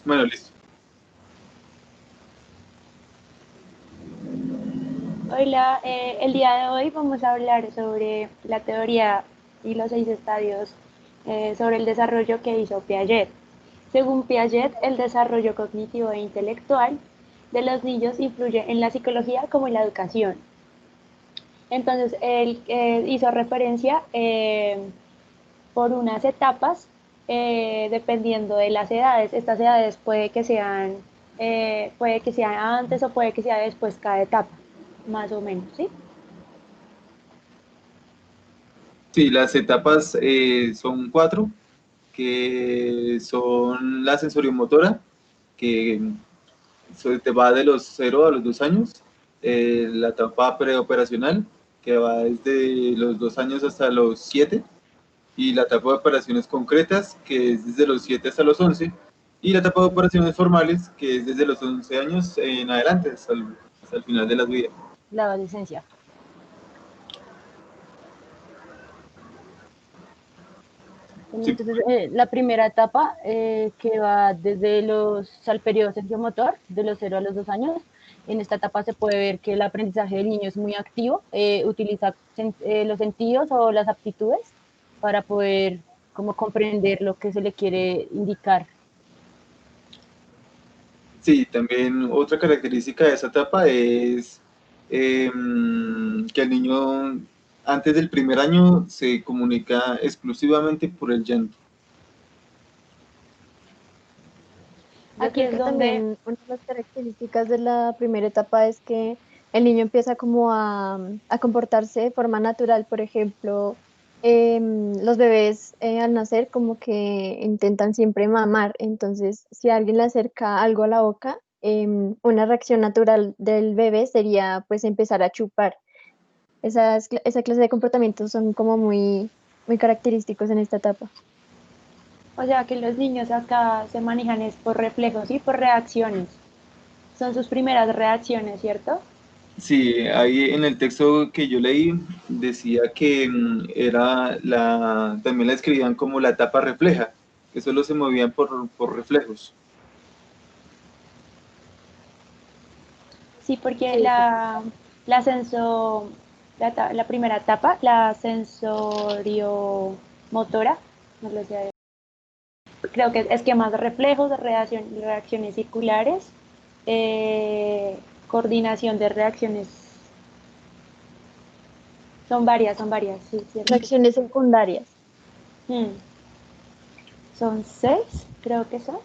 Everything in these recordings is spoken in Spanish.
Bueno, listo. Hola, el día de hoy vamos a hablar sobre la teoría y los 6 estadios sobre el desarrollo que hizo Piaget. Según Piaget, el desarrollo cognitivo e intelectual de los niños influye en la psicología como en la educación. Entonces, él hizo referencia por unas etapas dependiendo de las edades. Estas edades puede que sean antes o puede que sea después cada etapa, más o menos, ¿sí? Sí, las etapas son cuatro, que son la sensoriomotora, que te va de los 0 a los 2 años, la etapa preoperacional, que va desde los 2 años hasta los 7, y la etapa de operaciones concretas, que es desde los 7 hasta los 11, y la etapa de operaciones formales, que es desde los 11 años en adelante, hasta el final de las vidas. La adolescencia. Sí, Entonces, la primera etapa que va desde al periodo sensomotor, de los 0 a los 2 años. En esta etapa se puede ver que el aprendizaje del niño es muy activo, utiliza los sentidos o las aptitudes para poder como comprender lo que se le quiere indicar. sí, también otra característica de esa etapa es que el niño antes del primer año se comunica exclusivamente por el llanto. Yo Aquí creo es que donde, también una de las características de la primera etapa es que el niño empieza como a comportarse de forma natural. Por ejemplo, los bebés al nacer como que intentan siempre mamar. Entonces, si alguien le acerca algo a la boca, una reacción natural del bebé sería pues empezar a chupar. Esa clase de comportamientos son como muy característicos en esta etapa. o sea, que los niños acá se manejan es por reflejos y por reacciones. Son sus primeras reacciones, ¿cierto? Sí, ahí en el texto que yo leí decía que también la escribían como la etapa refleja, que solo se movían por reflejos. Sí, porque Sí, sí. la, senso, la primera etapa, la sensoriomotora, no lo sé, creo que es esquemas de reflejos, de reacciones circulares, coordinación de reacciones. Son varias, sí, cierto que sí. Reacciones secundarias. Hmm. Son 6, creo que son.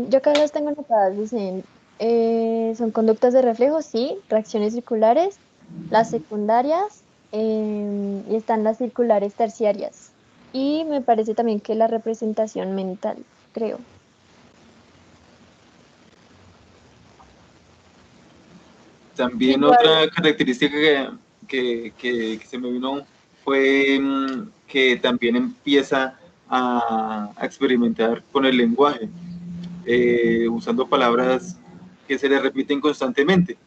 Yo acá las tengo anotadas, dicen, son conductas de reflejo, sí, reacciones circulares, las secundarias, y están las circulares terciarias. Y me parece también que la representación mental, creo. También Igual, otra característica que se me vino fue que también empieza a experimentar con el lenguaje, usando palabras que se le repiten constantemente.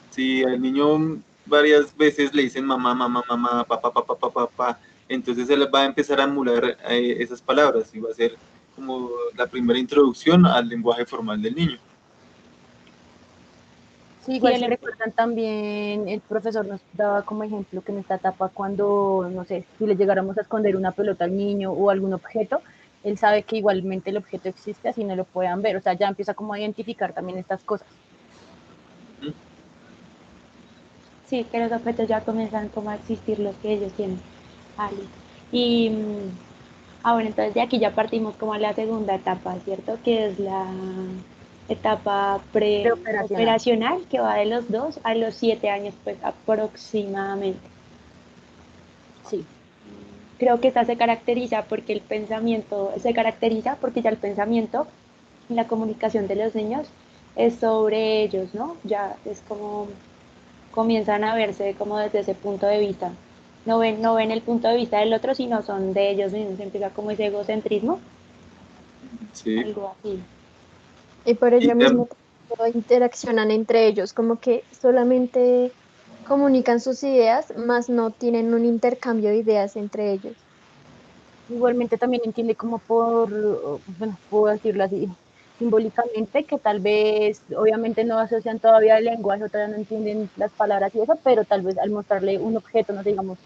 Si al niño varias veces le dicen mamá, mamá, mamá, papá, papá, papá, papá, entonces él va a empezar a emular esas palabras y va a ser como la primera introducción al lenguaje formal del niño. sí, Sí, igual si recuerdan también, el profesor nos daba como ejemplo que en esta etapa cuando, no sé, si le llegáramos a esconder una pelota al niño o algún objeto, él sabe que igualmente el objeto existe así no lo puedan ver, o sea, ya empieza como a identificar también estas cosas. sí, que los objetos ya comienzan como a existir los que ellos tienen. Listo. Y, bueno, entonces de aquí ya partimos como a la segunda etapa, ¿cierto? Que es la etapa Preoperacional. preoperacional, que va de los 2 a los 7 años, pues aproximadamente. Sí. Creo que esta se caracteriza porque ya el pensamiento y la comunicación de los niños es sobre ellos, ¿no? Ya es como comienzan a verse como desde ese punto de vista. No ven el punto de vista del otro, sino son de ellos mismos. Empieza como ese egocentrismo, Sí. algo así. Y por Y ello mismo interaccionan entre ellos, como que solamente comunican sus ideas, más no tienen un intercambio de ideas entre ellos. igualmente también entiende como bueno, puedo decirlo así, simbólicamente, que tal vez, obviamente no asocian todavía el lenguaje, o todavía no entienden las palabras y eso, pero tal vez al mostrarle un objeto, no sé, digamos,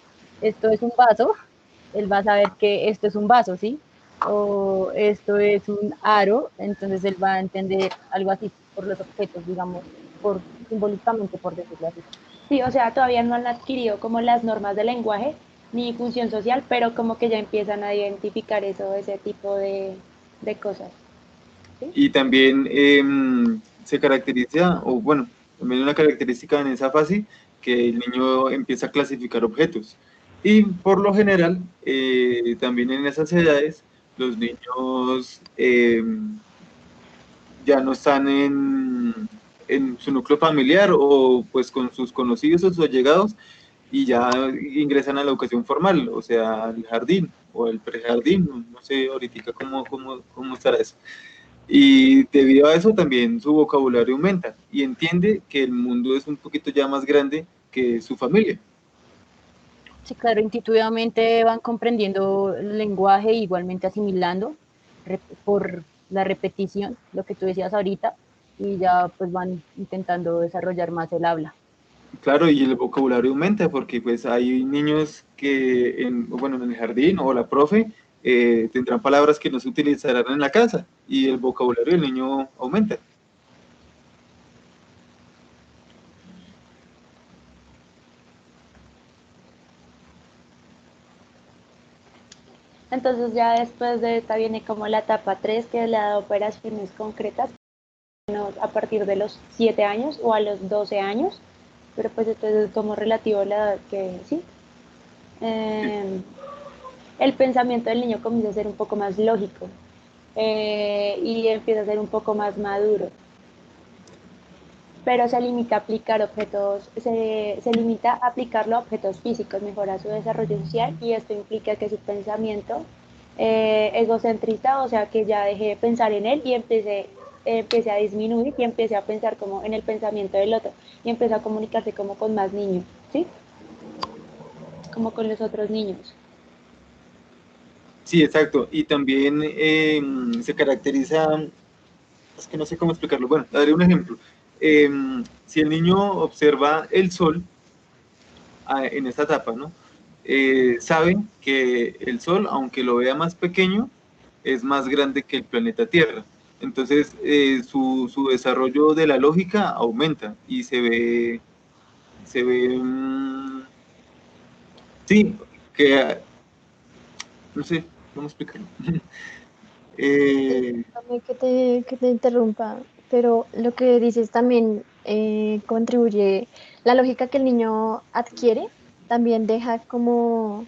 esto es un vaso, él va a saber que esto es un vaso, ¿sí? O esto es un aro, entonces él va a entender algo así por los objetos, digamos, simbólicamente, por decirlo así. Sí, o sea, todavía no han adquirido como las normas del lenguaje ni función social, pero como que ya empiezan a identificar eso, ese tipo de cosas. ¿Sí? Y también se caracteriza, o bueno, también una característica en esa fase, que el niño empieza a clasificar objetos. Y por lo general, también en esas edades, los niños ya no están en su núcleo familiar o pues con sus conocidos o sus allegados y ya ingresan a la educación formal, o sea, al jardín o al prejardín, no sé ahorita cómo estará eso. Y debido a eso también su vocabulario aumenta y entiende que el mundo es un poquito ya más grande que su familia. Sí, claro, intuitivamente van comprendiendo el lenguaje, igualmente asimilando por la repetición, lo que tú decías ahorita, y ya pues van intentando desarrollar más el habla. Claro, y el vocabulario aumenta porque pues hay niños que, bueno, en el jardín o la profe tendrán palabras que no se utilizarán en la casa y el vocabulario del niño aumenta. Entonces ya después de esta viene como la etapa 3, que es la de operaciones concretas, a partir de los 7 años o a los 12 años, pero pues entonces es como relativo a la edad que sí. Eh, el pensamiento del niño comienza a ser un poco más lógico y empieza a ser un poco más maduro, pero se limita a aplicar objetos, se limita a aplicarlo a objetos físicos, mejora su desarrollo social y esto implica que su pensamiento egocentrista, o sea, que ya deje de pensar en él y empiece a disminuir y empiece a pensar como en el pensamiento del otro y empiece a comunicarse como con más niños, ¿sí? Como con los otros niños. Sí, exacto. Y también se caracteriza, es que no sé cómo explicarlo. Bueno, daré un ejemplo. Si el niño observa el sol en esta etapa, ¿no? Sabe que el sol, aunque lo vea más pequeño, es más grande que el planeta Tierra. Entonces, su desarrollo de la lógica aumenta y se ve, sí, que, no sé, cómo explicarlo. Eh, Discúlpame que te interrumpa, pero lo que dices también contribuye, la lógica que el niño adquiere también deja como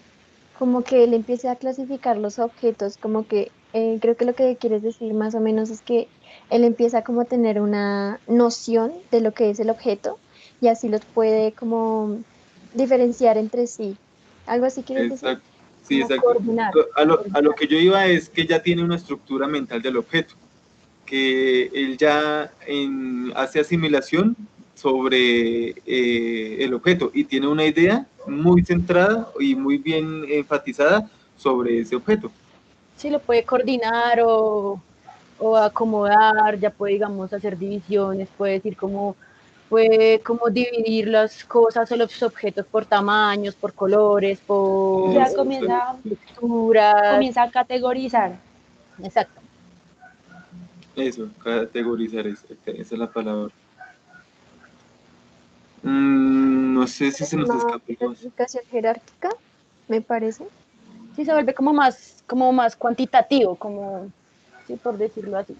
que él empiece a clasificar los objetos, como que creo que lo que quieres decir más o menos es que él empieza como a tener una noción de lo que es el objeto y así los puede como diferenciar entre sí. ¿Algo así quieres decir? exacto, sí, Como exacto. coordinar. A lo que yo iba es que ya tiene una estructura mental del objeto, que él ya hace asimilación sobre el objeto y tiene una idea muy centrada y muy bien enfatizada sobre ese objeto. Sí, lo puede coordinar o acomodar, ya puede, digamos, hacer divisiones, puede decir cómo, puede como dividir las cosas o los objetos por tamaños, por colores, O por sea, texturas. comienza a categorizar. Exacto. Eso, categorizar, esa es la palabra. No sé si Es se nos una escapa algo más. clasificación jerárquica, me parece. Sí, se vuelve como más cuantitativo, como, sí, por decirlo así.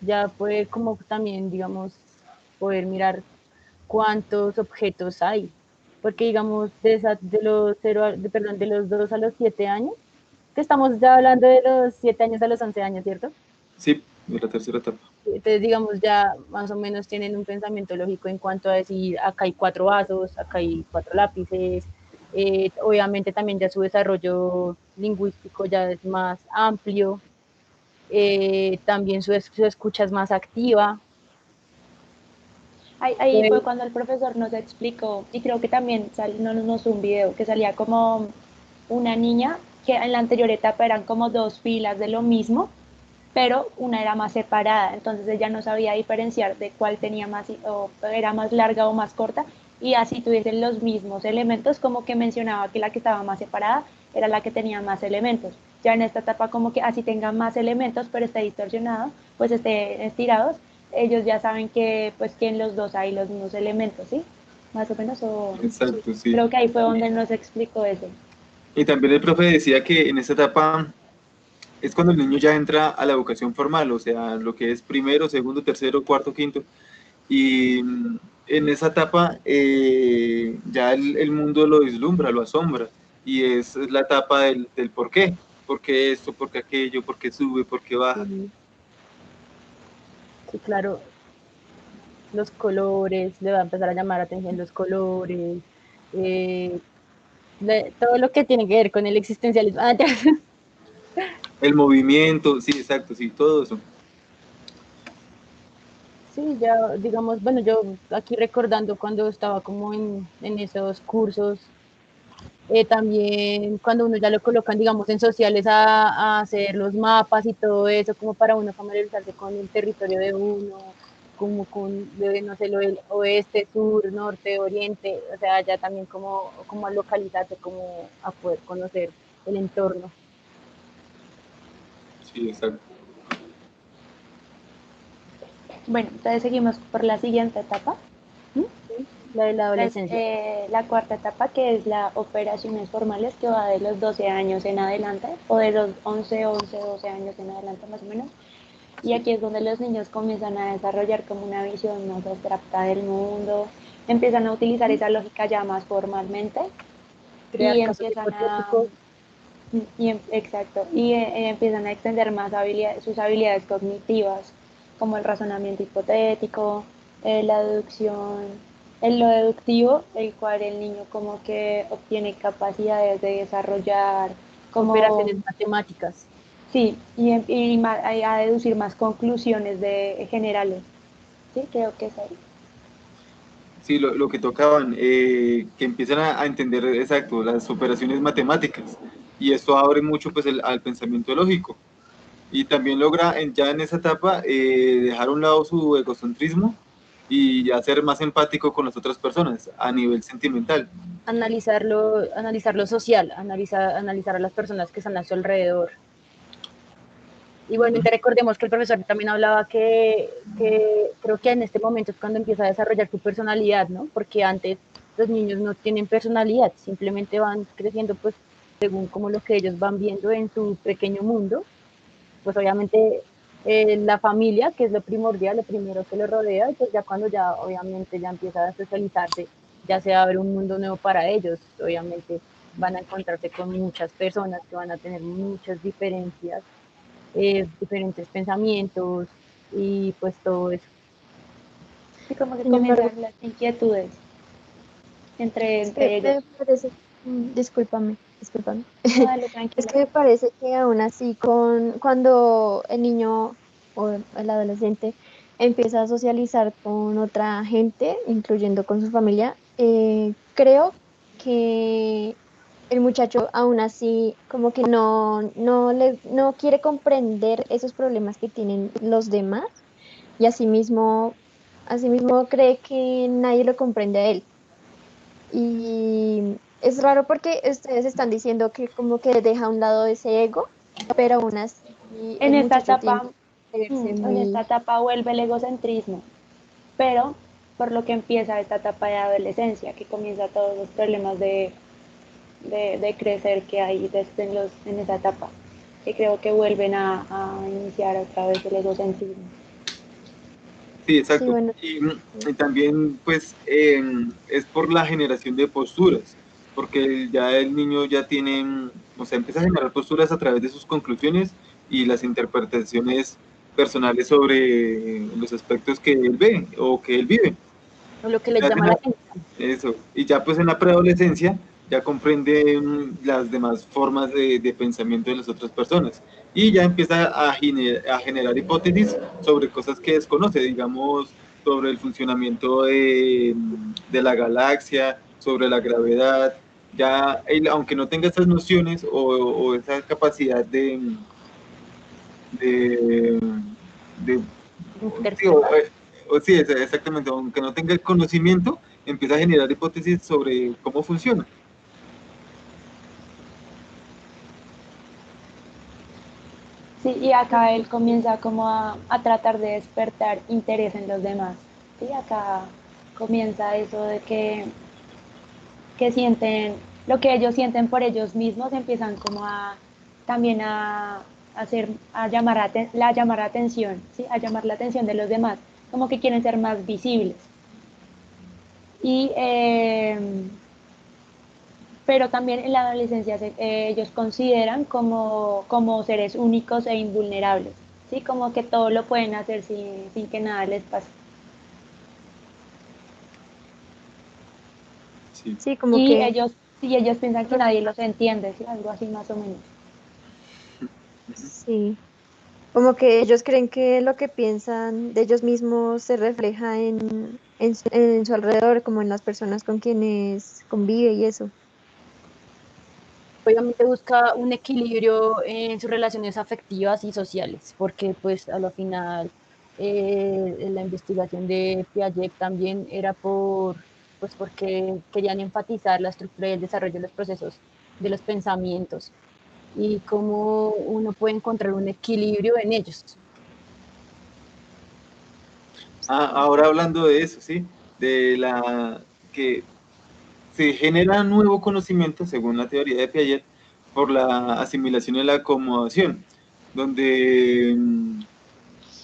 Ya puede como también, digamos, poder mirar cuántos objetos hay. Porque digamos, de los perdón, de los 2 a los 7 años, que estamos ya hablando de los 7 años a los 11 años, ¿cierto? Sí, de la tercera etapa. Entonces, digamos, ya más o menos tienen un pensamiento lógico en cuanto a decir, acá hay 4 vasos, acá hay 4 lápices. Obviamente también ya su desarrollo lingüístico ya es más amplio, también su escucha es más activa. Ahí fue cuando el profesor nos explicó, y creo que también nos mostró un video que salía como una niña que en la anterior etapa eran como dos filas de lo mismo, pero una era más separada, entonces ella no sabía diferenciar de cuál tenía más, o era más larga o más corta, y así tuviesen los mismos elementos, como que mencionaba que la que estaba más separada era la que tenía más elementos. Ya en esta etapa como que así tenga más elementos, pero esté distorsionado, pues esté estirados, ellos ya saben que pues que en los dos hay los mismos elementos, ¿sí? Más o menos, o Exacto, sí. creo que ahí fue donde nos explicó eso. Y también el profe decía que en esta etapa es cuando el niño ya entra a la educación formal, o sea, lo que es primero, segundo, tercero, cuarto, quinto. Y en esa etapa ya el mundo lo vislumbra, lo asombra. Y es la etapa del por qué esto, por qué aquello, por qué sube, por qué baja. Sí, sí, claro, los colores, le va a empezar a llamar la atención los colores, eh, todo lo que tiene que ver con el existencialismo. Ah, ya. El movimiento, sí, exacto, sí, todo eso. Sí, ya, digamos, bueno, yo aquí recordando cuando estaba como en esos cursos, también cuando uno ya lo colocan, digamos, en sociales a hacer los mapas y todo eso, como para uno familiarizarse con el territorio de uno, como con, no sé, lo del oeste, sur, norte, oriente, o sea, ya también como a localizarse, como a poder conocer el entorno. Sí, exacto. Bueno, entonces seguimos por la siguiente etapa. ¿Mm? La de la adolescencia. La cuarta etapa, que es la operaciones formales, que va de los 12 años en adelante, o de los 12 años en adelante más o menos. Y aquí es donde los niños comienzan a desarrollar como una visión más abstracta del mundo, empiezan a utilizar esa lógica ya más formalmente Crear y casos empiezan a, hipotéticos. exacto, y empiezan a extender más sus habilidades cognitivas, como el razonamiento hipotético, la deducción, lo deductivo, el cual el niño como que obtiene capacidades de desarrollar, como, Operaciones matemáticas. sí, a deducir más conclusiones generales. Sí, creo que es ahí. Sí, lo que tocaban, que empiezan a entender, exacto, las operaciones matemáticas. Y esto abre mucho pues al pensamiento lógico. Y también logra ya en esa etapa dejar a un lado su egocentrismo y ya ser más empático con las otras personas a nivel sentimental. Analizar lo social, analizar a las personas que están a su alrededor. Igualmente recordemos que el profesor también hablaba que creo que en este momento es cuando empieza a desarrollar su personalidad, ¿no? Porque antes los niños no tienen personalidad, simplemente van creciendo pues según como lo que ellos van viendo en su pequeño mundo. Pues obviamente la familia, que es lo primordial, lo primero que lo rodea, y pues ya cuando ya obviamente ya empieza a socializarse, ya se abre un mundo nuevo para ellos, obviamente van a encontrarse con muchas personas que van a tener muchas diferencias, diferentes pensamientos y pues todo eso. Sí, como que Sin embargo, comienzan las inquietudes entre, es que entre ellos. me parece, discúlpame. No, dale, Es tranquila. que me parece que aún así cuando el niño o el adolescente empieza a socializar con otra gente, incluyendo con su familia, creo que el muchacho aún así como que no quiere comprender esos problemas que tienen los demás y asimismo cree que nadie lo comprende a él. Y es raro porque ustedes están diciendo que como que deja a un lado ese ego, pero aún así En el esta muchacho tiende etapa, a verse en esta muy... etapa vuelve el egocentrismo, pero por lo que empieza esta etapa de adolescencia, que comienza todos los problemas de crecer que hay en esa etapa, que creo que vuelven a iniciar otra vez el egocentrismo. Sí, Sí, exacto. bueno, Y también, pues, es por la generación de posturas, porque ya el niño ya tiene, o sea, empieza a generar posturas a través de sus conclusiones y las interpretaciones personales sobre los aspectos que él ve o que él vive. O lo que les Ya en llama la atención. eso. Y ya pues en la preadolescencia ya comprende las demás formas de pensamiento de las otras personas. Y ya empieza a generar hipótesis sobre cosas que desconoce, digamos, sobre el funcionamiento de la galaxia, sobre la gravedad, ya aunque no tenga estas nociones o esa capacidad de, de sí, Interpretar. sí, exactamente, aunque no tenga el conocimiento, empieza a generar hipótesis sobre cómo funciona. Sí, y acá él comienza como a tratar de despertar interés en los demás. Sí, acá comienza eso de que sienten, lo que ellos sienten por ellos mismos, empiezan como a también a hacer, a llamar, llamar la atención, ¿sí? A llamar la atención de los demás, como que quieren ser más visibles. Y, pero también en la adolescencia ellos consideran como seres únicos e invulnerables, ¿sí? Como que todo lo pueden hacer sin que nada les pase. Sí. Sí, como que Y ellos piensan que nadie los entiende, ¿sí? Algo así más o menos. sí, como que ellos creen que lo que piensan de ellos mismos se refleja en su alrededor, como en las personas con quienes convive y eso. Obviamente busca un equilibrio en sus relaciones afectivas y sociales, porque pues a lo final la investigación de Piaget también era pues porque querían enfatizar la estructura y el desarrollo de los procesos de los pensamientos y cómo uno puede encontrar un equilibrio en ellos. Ahora hablando de eso, ¿sí? De que se genera nuevo conocimiento, según la teoría de Piaget, por la asimilación y la acomodación, donde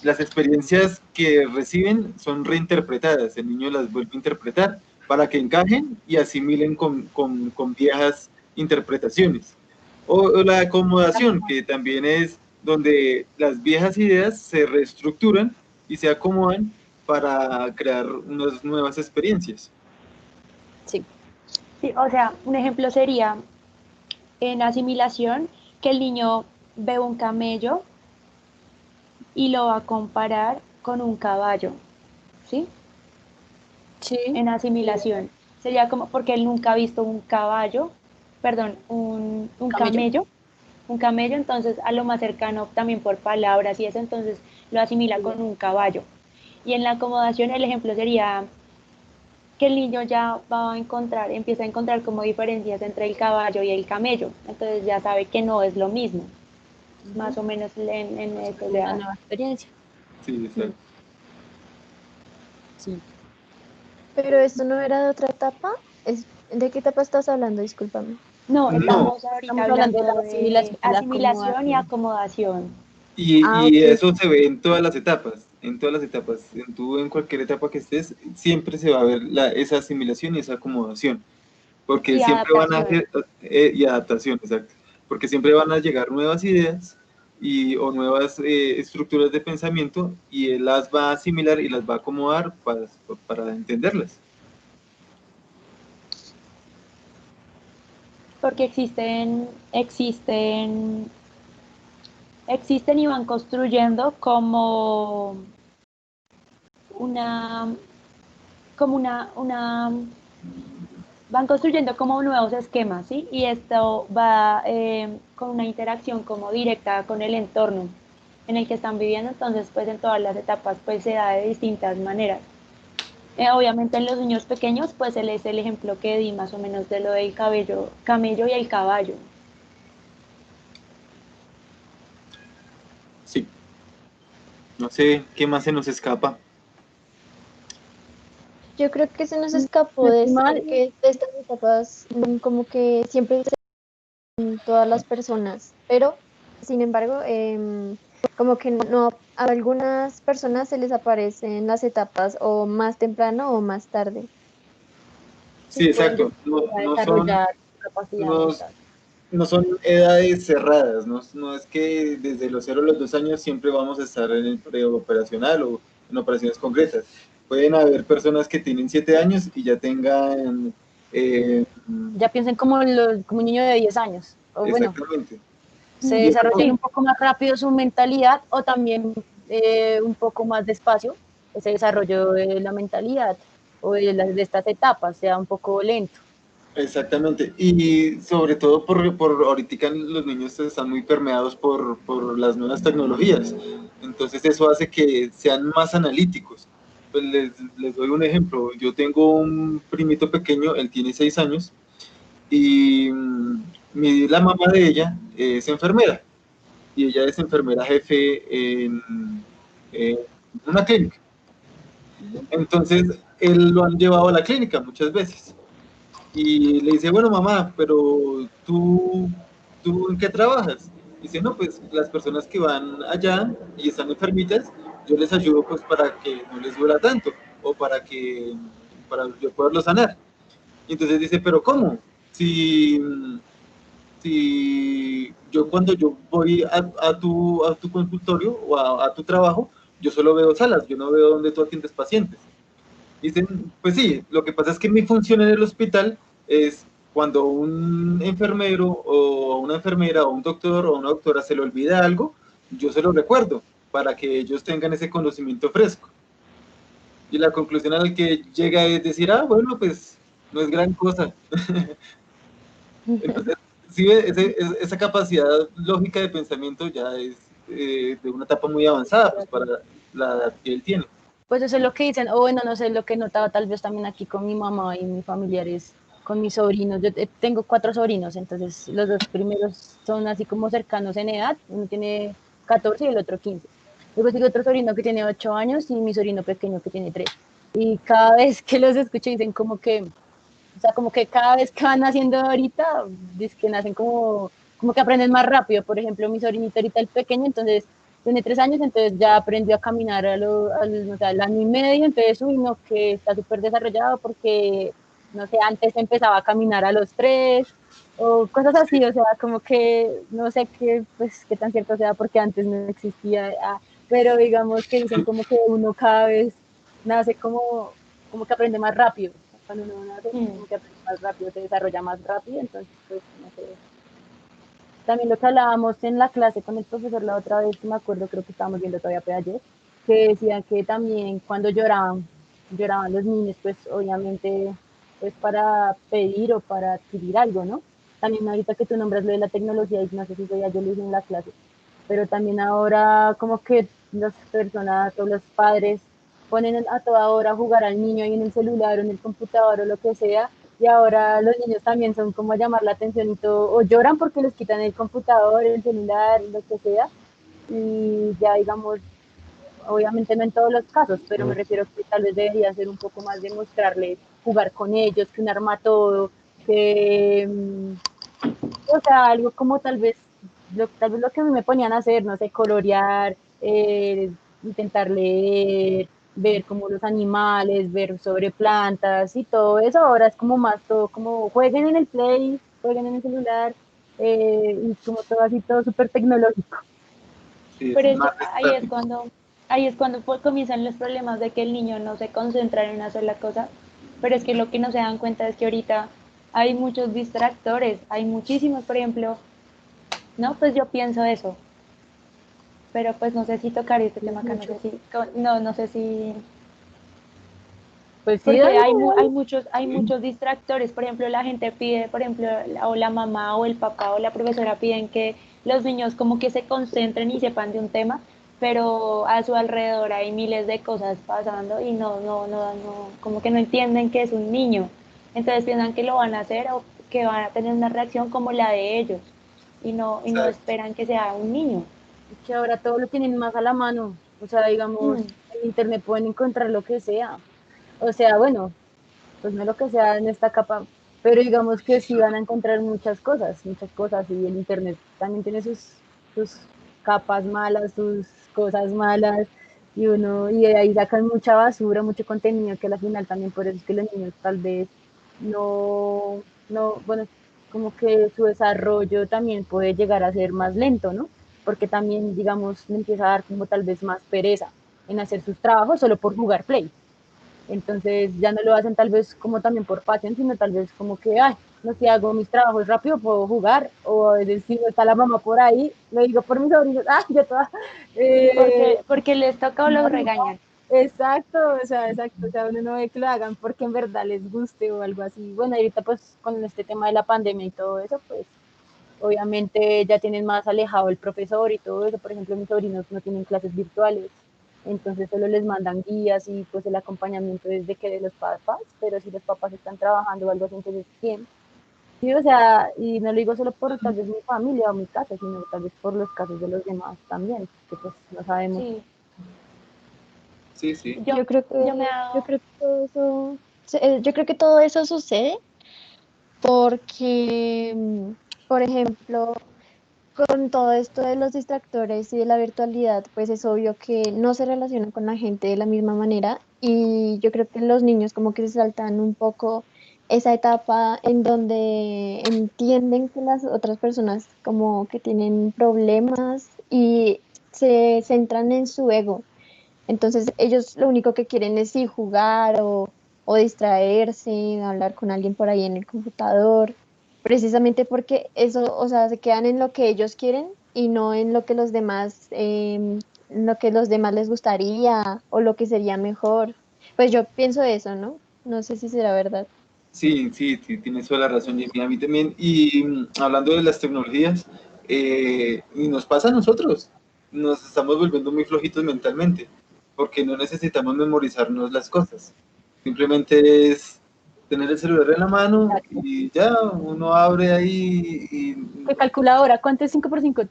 las experiencias que reciben son reinterpretadas, el niño las vuelve a interpretar para que encajen y asimilen con viejas interpretaciones. O la acomodación, que también es donde las viejas ideas se reestructuran y se acomodan para crear unas nuevas experiencias. Sí. Sí, o sea, un ejemplo sería en asimilación que el niño ve un camello y lo va a comparar con un caballo, ¿sí? Sí. En asimilación. Sería como porque él nunca ha visto un caballo, perdón, Camello. un camello, entonces a lo más cercano también por palabras y eso, entonces lo asimila con un caballo. Y en la acomodación el ejemplo sería que el niño ya va a encontrar, empieza a encontrar como diferencias entre el caballo y el camello, entonces ya sabe que no es lo mismo, más o menos en eso le Una da. nueva experiencia. Sí, exacto. Sí. Pero esto no era de otra etapa. ¿De qué etapa estás hablando? Discúlpame. No, No, estamos ahorita Estamos hablando de la hablando de asimilación y la asimilación y acomodación. acomodación. Ah, y ok. eso se ve en todas las etapas, en cualquier etapa que estés, siempre se va a ver esa asimilación y esa acomodación, porque Y siempre van a, adaptación. y adaptación, exacto, porque siempre van a llegar nuevas ideas o nuevas estructuras de pensamiento y él las va a asimilar y las va a acomodar para entenderlas. Porque existen y van construyendo una, como una van construyendo como nuevos esquemas, ¿sí? Y esto va con una interacción como directa con el entorno en el que están viviendo, entonces pues en todas las etapas pues se da de distintas maneras. Obviamente en los niños pequeños pues él es el ejemplo que di más o menos de lo del camello y el caballo. Sí, no sé qué más se nos escapa. Yo creo que se nos escapó No de estoy esto, mal. que de estas etapas como que siempre se en todas las personas, pero sin embargo, como que no, a algunas personas se les aparecen las etapas o más temprano o más tarde. Sí, Sí, pueden exacto, desarrollar su capacidad no, mental. no son edades cerradas, no es que desde los 0 a los 2 años siempre vamos a estar en el preoperacional o en operaciones concretas. Pueden haber personas que tienen 7 años y ya tengan, Ya piensen como un niño de 10 años. O bueno, exactamente. se Y esa desarrollen Sí, un poco más rápido su mentalidad o también un poco más despacio ese desarrollo de la mentalidad o de estas etapas sea un poco lento. Exactamente, y sobre todo por ahorita los niños están muy permeados por las nuevas tecnologías, entonces eso hace que sean más analíticos. Pues les doy un ejemplo, yo tengo un primito pequeño, él tiene 6 años, y la mamá de ella es enfermera, y ella es enfermera jefe en una clínica. Entonces, él lo han llevado a la clínica muchas veces. Y le dice, bueno, mamá, pero ¿tú en qué trabajas? Dice, no, pues las personas que van allá y están enfermitas, yo les ayudo pues para que no les duela tanto o para yo poderlo sanar. Y entonces dice, pero ¿cómo? Si, si yo cuando yo voy a tu consultorio o a tu trabajo, yo solo veo salas, yo no veo donde tú atiendes pacientes. Dicen, pues sí, lo que pasa es que mi función en el hospital es cuando un enfermero o una enfermera o un doctor o una doctora se le olvida algo, yo se lo recuerdo para que ellos tengan ese conocimiento fresco. Y la conclusión a la que llega es decir, ah, bueno, pues no es gran cosa. Entonces, sí, esa capacidad lógica de pensamiento ya es de una etapa muy avanzada, pues para la edad que él tiene. Pues eso es lo que dicen, o bueno, no sé, lo que notaba tal vez también aquí con mi mamá y mis familiares, con mis sobrinos. Yo tengo 4 sobrinos, entonces los 2 primeros son así como cercanos en edad, uno tiene 14 y el otro 15. Luego sigue otro sobrino que tiene 8 años y mi sobrino pequeño que tiene 3. Y cada vez que los escucho dicen como que, o sea, como que cada vez que van haciendo ahorita, dicen que nacen como que aprenden más rápido. Por ejemplo, mi sobrinito ahorita el pequeño, entonces tiene 3 años, entonces ya aprendió a caminar no sé, al año y medio, entonces, uy, no, que está súper desarrollado porque, no sé, antes empezaba a caminar a los 3, o cosas así, o sea, como que, no sé qué, pues, qué tan cierto sea, porque antes no existía, pero digamos que dicen como que uno cada vez nace como que aprende más rápido, cuando uno nace, como que aprende más rápido, se desarrolla más rápido, entonces, pues, no sé. También lo que hablábamos en la clase con el profesor la otra vez, que me acuerdo, creo que estábamos viendo todavía ayer, que decían que también cuando lloraban los niños, pues obviamente, pues para pedir o para adquirir algo, ¿no? También ahorita que tú nombras lo de la tecnología, y no sé si ya yo lo hice en la clase, pero también ahora como que las personas o los padres ponen a toda hora a jugar al niño ahí en el celular o en el computador o lo que sea, y ahora los niños también son como a llamar la atención y todo, o lloran porque les quitan el computador, el celular, lo que sea, y ya digamos, obviamente no en todos los casos, pero me refiero que tal vez debería ser un poco más de mostrarles, jugar con ellos, que un arma todo, que, o sea, algo como tal vez lo que a mí me ponían a hacer, no sé, colorear, intentar leer, ver como los animales, ver sobre plantas y todo eso, ahora es como más todo, como jueguen en el play, jueguen en el celular, y como todo así, todo súper tecnológico. Sí, Pero es más estático. ahí es cuando pues, comienzan los problemas de que el niño no se concentra en una sola cosa, pero es que lo que no se dan cuenta es que ahorita hay muchos distractores, hay muchísimos, por ejemplo, no, pues yo pienso eso, pero pues no sé si tocar este tema acá, no sé si, no sé si, Pues sí, porque dale, hay muchos distractores, por ejemplo, la gente pide, por ejemplo, o la mamá o el papá o la profesora piden que los niños como que se concentren y sepan de un tema, pero a su alrededor hay miles de cosas pasando y no, como que no entienden que es un niño, entonces piensan que lo van a hacer o que van a tener una reacción como la de ellos y no Exacto. esperan que sea un niño. que ahora todo lo tienen más a la mano, o sea, digamos, Mm, en internet pueden encontrar lo que sea, o sea, bueno, pues no lo que sea en esta capa, pero digamos que sí van a encontrar muchas cosas, y el internet también tiene sus capas malas, sus cosas malas, y de ahí sacan mucha basura, mucho contenido que al final también por eso es que los niños tal vez bueno, como que su desarrollo también puede llegar a ser más lento, ¿no? Porque también, digamos, le empieza a dar como tal vez más pereza en hacer sus trabajos solo por jugar play. Entonces ya no lo hacen tal vez como también por pasión, sino tal vez como que, ay, no sé, hago mis trabajos rápido, puedo jugar, o a veces si no está la mamá por ahí, lo digo por mis sobrinos, yo toda, sí, eh, porque les toca o los regañan. Exacto, o sea, uno no ve que lo hagan porque en verdad les guste o algo así. Bueno, ahorita pues con este tema de la pandemia y todo eso, pues obviamente ya tienen más alejado el profesor y todo eso. Por ejemplo, mis sobrinos no tienen clases virtuales, entonces solo les mandan guías y pues el acompañamiento es de que de los papás, pero si los papás están trabajando o algo así, entonces ¿quién? Sí, o sea, y no lo digo solo por tal vez mi familia o mi casa, sino tal vez por los casos de los demás también, que pues no sabemos. Sí, Sí, sí. yo, Yo creo que, yo me yo hago, creo que todo eso, yo creo que todo eso sucede porque, por ejemplo, con todo esto de los distractores y de la virtualidad, pues es obvio que no se relacionan con la gente de la misma manera y yo creo que los niños como que se saltan un poco esa etapa en donde entienden que las otras personas como que tienen problemas y se centran en su ego. Entonces ellos lo único que quieren es sí jugar o distraerse, hablar con alguien por ahí en el computador, precisamente porque eso, o sea, se quedan en lo que ellos quieren y no en lo que los demás, en lo que los demás les gustaría o lo que sería mejor. Pues yo pienso eso, ¿no? No sé si será verdad. Sí, sí, sí, tienes toda la razón, Jamie. A mí también. Y hablando de las tecnologías, y nos pasa a nosotros, nos estamos volviendo muy flojitos mentalmente, porque no necesitamos memorizarnos las cosas. Simplemente es tener el celular en la mano Exacto. y ya uno abre ahí y ¿Qué calculadora? ¿Cuánto es 5 por 5? O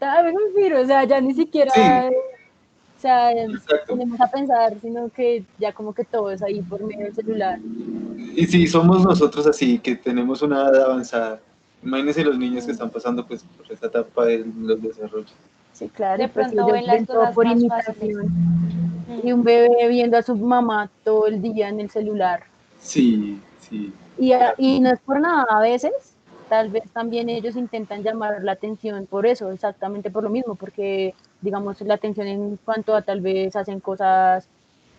sea, ya ni sí, siquiera, o sea, exacto. ponemos a pensar, sino que ya como que todo es ahí por medio del celular. Y si somos nosotros así, que tenemos una edad avanzada, imagínense los niños que mm, están pasando pues por esta etapa de los desarrollos. Sí, claro, y de pues pronto ellos ven las ven todo cosas por más fáciles. imitación. Y Mm, un bebé viendo a su mamá todo el día en el celular. Sí, sí. Y no es por nada, a veces, tal vez también ellos intentan llamar la atención por eso, exactamente por lo mismo, porque, digamos, la atención en cuanto a tal vez hacen cosas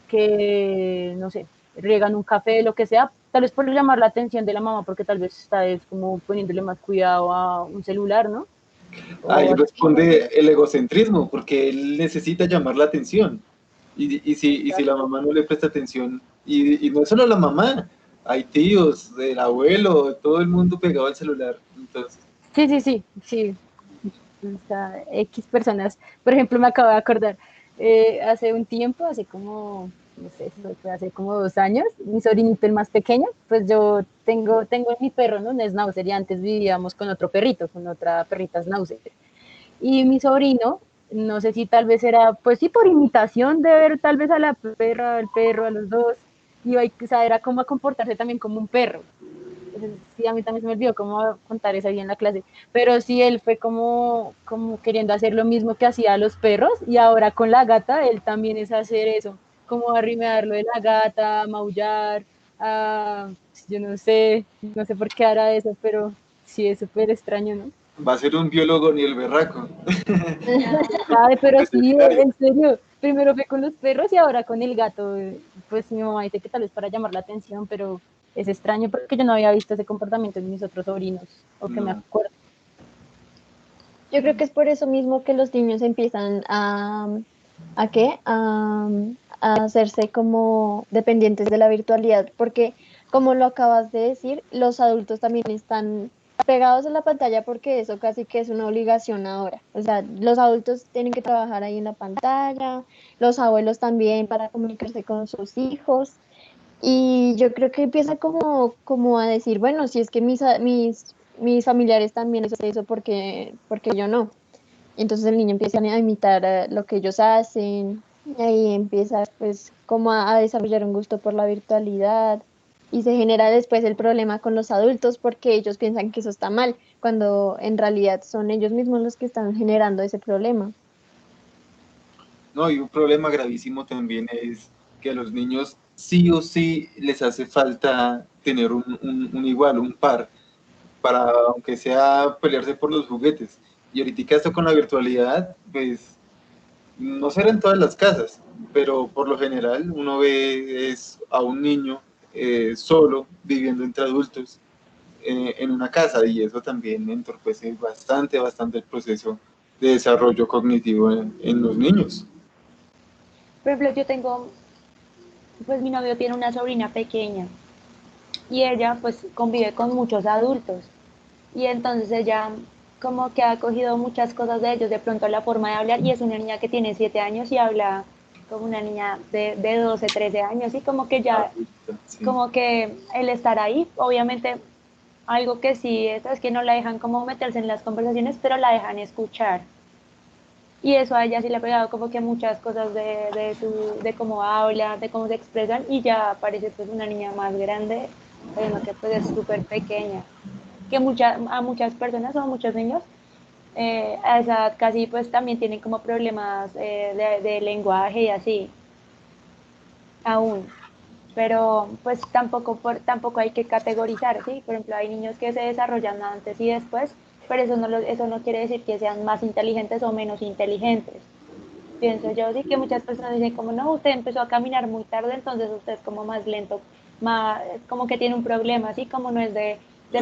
que, no sé, riegan un café, lo que sea, tal vez por llamar la atención de la mamá, porque tal vez está es como poniéndole más cuidado a un celular, ¿no? Ahí O así. responde el egocentrismo, porque él necesita llamar la atención. Y si la mamá no le presta atención, y no es solo la mamá, hay tíos, el abuelo, todo el mundo pegado al celular. Entonces, Sí, sí, sí, sí. O sea, X personas. Por ejemplo, me acabo de acordar, hace un tiempo, hace como, no sé, eso fue hace como 2 años, mi sobrinito el más pequeño, pues yo tengo mi perro, ¿no? Un schnauzer, y antes vivíamos con otro perrito, con otra perrita schnauzer. Y mi sobrino, no sé si tal vez era, pues sí, por imitación de ver tal vez a la perra, al perro, a los dos, iba a, o sea, era como a comportarse también como un perro. Entonces, sí, a mí también se me olvidó cómo contar eso ahí en la clase, pero sí, él fue como queriendo hacer lo mismo que hacía a los perros y ahora con la gata él también es hacer eso, como arrimear lo de la gata, maullar, a, yo no sé por qué hará eso, pero sí es súper extraño, ¿no? va a ser un biólogo ni el berraco. no. Sabe, pero sí, Veterinario. en serio, primero fue con los perros y ahora con el gato. Pues mi mamá dice que tal vez para llamar la atención, pero es extraño porque yo no había visto ese comportamiento en mis otros sobrinos, o que me No. acuerdo. Yo creo que es por eso mismo que los niños empiezan ¿a qué? A hacerse como dependientes de la virtualidad, porque como lo acabas de decir, los adultos también están pegados a la pantalla porque eso casi que es una obligación ahora. O sea, los adultos tienen que trabajar ahí en la pantalla, los abuelos también para comunicarse con sus hijos. Y yo creo que empieza como a decir, bueno, si es que mis familiares también hacen eso, porque yo no? Entonces el niño empieza a imitar lo que ellos hacen, y ahí empieza pues como a desarrollar un gusto por la virtualidad, y se genera después el problema con los adultos porque ellos piensan que eso está mal, cuando en realidad son ellos mismos los que están generando ese problema. No, y un problema gravísimo también es que a los niños sí o sí les hace falta tener un igual, un par, para aunque sea pelearse por los juguetes. Y ahorita esto con la virtualidad, pues no será en todas las casas, pero por lo general uno ve es a un niño solo viviendo entre adultos en una casa y eso también entorpece bastante, bastante el proceso de desarrollo cognitivo en los niños. Por ejemplo, yo tengo Pues mi novio tiene una sobrina pequeña y ella pues convive con muchos adultos y entonces ella como que ha cogido muchas cosas de ellos, de pronto la forma de hablar y es una niña que tiene 7 años y habla como una niña de 12, 13 años y como que ya, Adulto, sí. como que el estar ahí, obviamente algo que sí es que no la dejan como meterse en las conversaciones, pero la dejan escuchar. Y eso a ella sí le ha pegado como que muchas cosas de cómo habla, de cómo se expresan, y ya parece pues una niña más grande, pero que pues es súper pequeña. Que a muchas personas o a muchos niños a esa edad casi pues también tienen como problemas de lenguaje y así, aún. Pero pues tampoco hay que categorizar, ¿sí? Por ejemplo, hay niños que se desarrollan antes y después, pero eso no quiere decir que sean más inteligentes o menos inteligentes. Pienso yo, sí que muchas personas dicen como, no, usted empezó a caminar muy tarde, entonces usted es como más lento, más, como que tiene un problema, así como no es de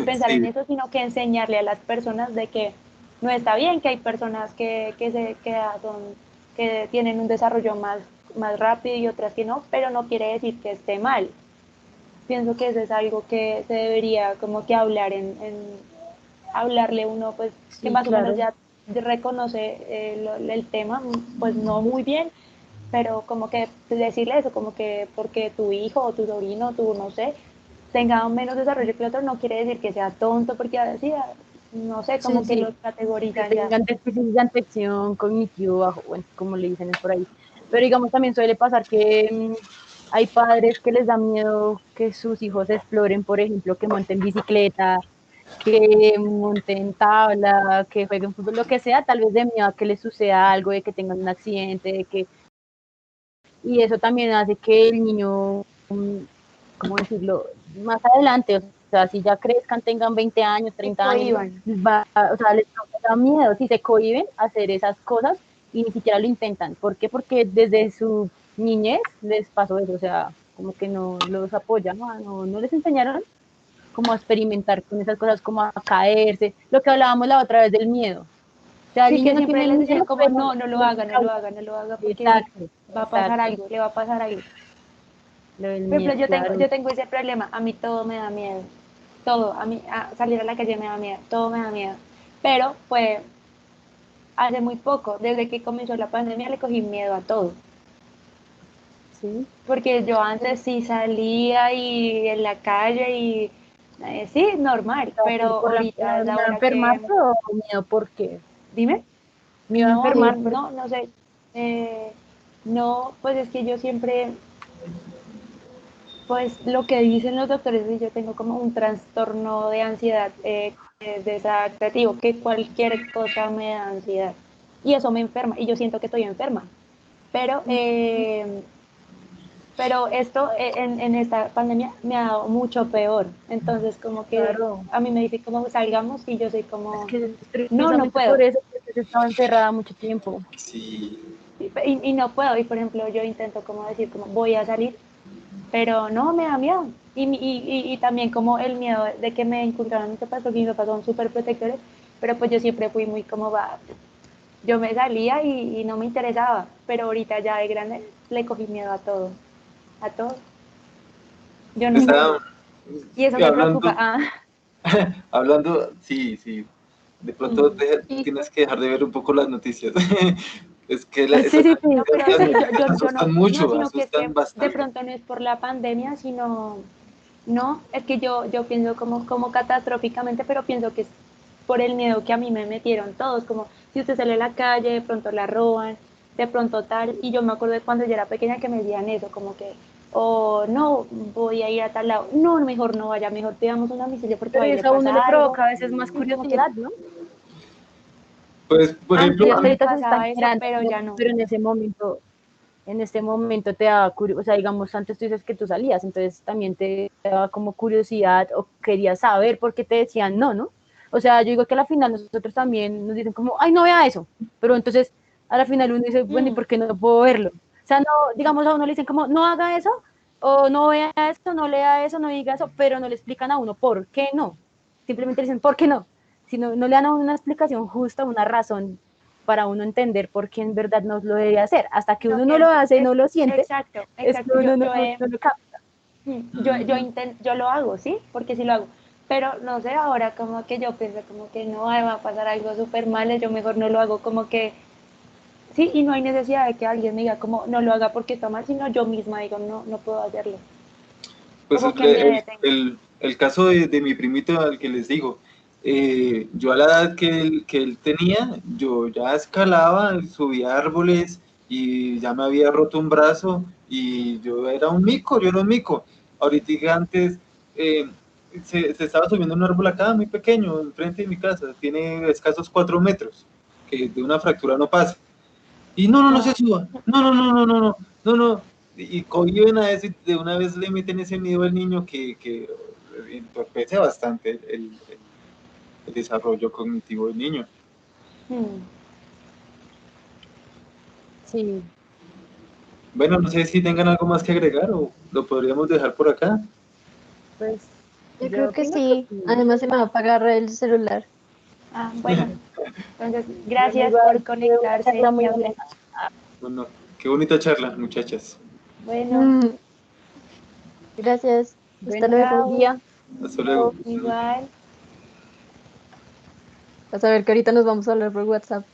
pensar en Sí, eso, sino que enseñarle a las personas de que no está bien, que hay personas que tienen un desarrollo más rápido y otras que no, pero no quiere decir que esté mal. Pienso que eso es algo que se debería como que hablar hablarle uno, pues que Sí, más o menos claro. ya reconoce el tema, pues no muy bien, pero como que decirle eso, como que porque tu hijo o tu sobrino, tu no sé, tenga menos desarrollo que el otro, no quiere decir que sea tonto, porque así, no sé, Sí, como que sí, los que categorizan ya. tengan déficit de atención cognitivo bajo, bueno, como le dicen por ahí. Pero digamos, también suele pasar que hay padres que les da miedo que sus hijos exploren, por ejemplo, que monten bicicleta, que monten tabla, que jueguen fútbol, lo que sea, tal vez de miedo a que les suceda algo, de que tengan un accidente, de que... Y eso también hace que el niño, ¿cómo decirlo?, más adelante, o sea, si ya crezcan, tengan 20 años, Se 30 años, cohíban. o sea, les da miedo, si se cohiben a hacer esas cosas y ni siquiera lo intentan. ¿Por qué? Porque desde su niñez les pasó eso, o sea, como que no los apoyan, no les enseñaron como a experimentar con esas cosas, como a caerse, lo que hablábamos la otra vez del miedo. O sea, el Sí, niño que no siempre tiene les decían miedo, como, pero no, no lo no haga, no lo causa. haga, no lo haga, porque Exacto, va a pasar exacto. algo, le va a pasar algo. Lo del Por ejemplo, miedo, claro. yo tengo ese problema, a mí todo me da miedo, todo, a mí salir a la calle me da miedo, todo me da miedo. Pero fue hace muy poco, desde que comenzó la pandemia le cogí miedo a todo, Sí. porque yo antes sí salía y en la calle y sí, normal, pero Por ahorita es miedo a ahora que, enfermarse o miedo por qué? dime, Miedo a no, Sí, enfermarse. no sé, eh, no, pues es que yo siempre pues lo que dicen los doctores es que yo tengo como un trastorno de ansiedad desadaptativo, que cualquier cosa me da ansiedad. Y eso me enferma, y yo siento que estoy enferma. Pero, pero esto en esta pandemia me ha dado mucho peor. Entonces, como que Claro. a mí me dice como salgamos y yo soy Es como, que es no, no precisamente por puedo. eso que estaba encerrada mucho tiempo. sí. Y no puedo. Y por ejemplo, yo intento como decir, como voy a salir pero no, me da miedo. Y también como el miedo de que me inculcaron mis papás, porque mis papás son súper protectores, pero pues yo siempre fui muy como va. Yo me salía y no me interesaba, pero ahorita ya de grande le cogí miedo a todo. Yo no sé. Está Y eso me preocupa. hablando, hablando, sí, sí. De pronto Mm. Y, tienes que dejar de ver un poco las noticias. Es que Sí, esas sí, no, sí. pero las sí, noticias yo asustan no, mucho, sino que es que asustan de bastante. pronto no es por la pandemia, sino no, es que yo pienso como catastróficamente, pero pienso que es por el miedo que a mí me metieron todos, como si usted sale a la calle, de pronto la roban, de pronto tal, y yo me acuerdo de cuando yo era pequeña que me decían eso, como que, o no, voy a ir a tal lado, no, mejor no vaya, mejor pidamos un domicilio porque Pero ahí le eso a uno le pasa algo, provoca a veces más y como que curiosidad, ¿no? Pues, por ejemplo, Sí, antes hasta me ahorita se está pasaba eso, generando, pero ya no. pero en este momento te da curiosidad, o sea, digamos, antes tú dices que tú salías, entonces también te daba como curiosidad o querías saber por qué te decían no, ¿no? O sea, yo digo que a la final nosotros también nos dicen como, ay, no vea eso, pero entonces a la final uno dice, bueno, ¿y Mm, por qué no puedo verlo? O sea, no, digamos a uno le dicen como, no haga eso, o no vea eso, no lea eso, no diga eso, pero no le explican a uno por qué no. Simplemente le dicen, ¿por qué no? Si no, no le dan a uno una explicación justa, una razón para uno entender por qué en verdad no lo debe hacer. Hasta que uno No, no lo hace, no lo siente, exacto, es que exacto. uno no lo capta. Yo lo hago, ¿sí? Porque sí lo hago. Pero no sé, ahora como que yo pienso como que no ay, va a pasar algo súper mal, yo mejor no lo hago, como que sí, y no hay necesidad de que alguien me diga como no lo haga porque está mal, sino yo misma digo no, no puedo hacerlo. Pues Como que me detengo. el caso de mi primito al que les digo, yo a la edad que él tenía, yo ya escalaba, subía árboles y ya me había roto un brazo y yo era un mico, yo era un mico. Ahorita antes se estaba subiendo un árbol acá muy pequeño, enfrente de mi casa, tiene escasos 4 metros, que de una fractura no pasa. Y no se suba, no. Y cohiben a eso y de una vez le meten ese miedo al niño que entorpece bastante el desarrollo cognitivo del niño. Mm. Sí, Bueno, no sé si tengan algo más que agregar o lo podríamos dejar por acá. pues Yo yo creo que opino que sí. sí. Además se me va a apagar el celular. Bueno, entonces Bueno, gracias igual por fue una conectarse charla y muy hablar. amena. Bueno, qué bonita charla, muchachas. Bueno, Mm, gracias. Hasta Bueno, luego. feliz chao, día. Hasta luego. igual. Vas a ver que ahorita nos vamos a hablar por WhatsApp.